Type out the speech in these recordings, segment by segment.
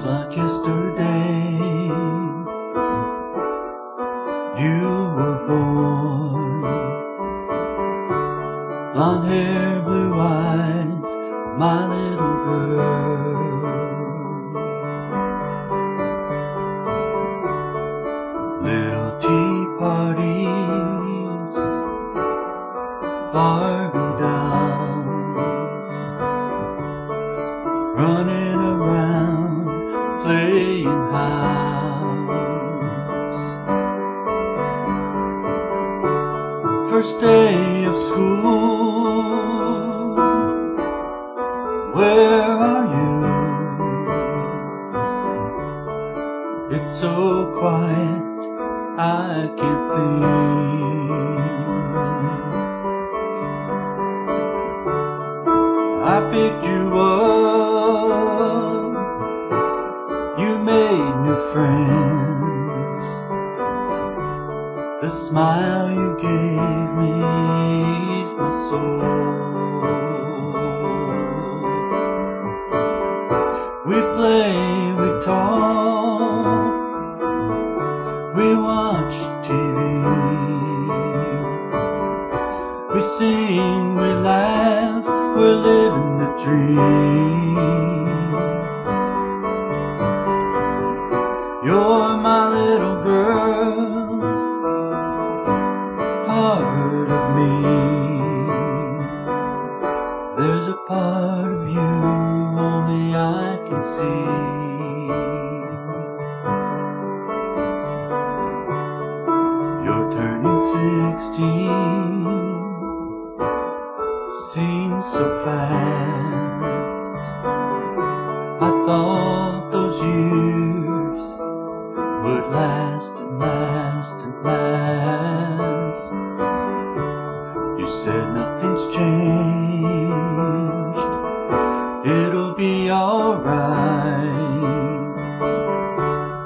like yesterday you were born. Blonde hair, blue eyes, my little girl. Little tea parties, Barbie dolls, running around playing house. First day of school, where are you? It's so quiet, I can't think. I picked you up, you made new friends. The smile you gave me is my soul. We play, we talk, we watch TV, we sing, we laugh, we're living the dream. You're my little girl, part of me. There's a part of you only I can see. You're turning 16, seems so fast. I thought those years would last and last and last. You said nothing's changed, it'll be alright.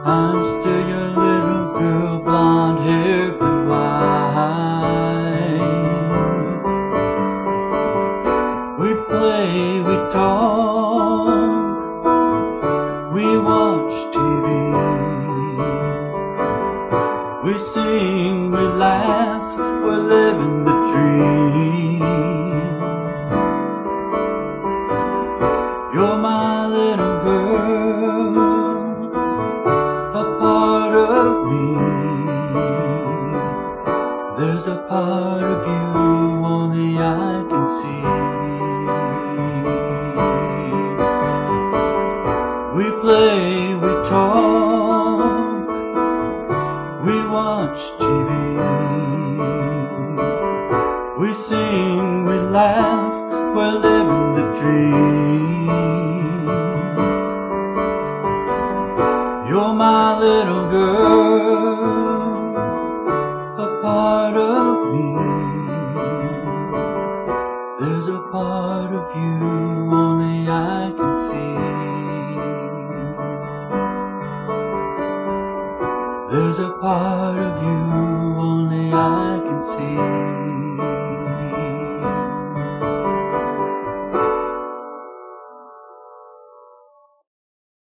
I'm still your little girl, blonde hair, blue eyes. We play, we talk, we watch TV, we sing, we laugh, we're living the dream. You're my little girl, a part of me. There's a part of you only I can see. We play, we talk, we watch TV, we sing, we laugh, we're living the dream. You're my little girl, a part of me. There's a part of you only I can see. There's a part of you only I can see.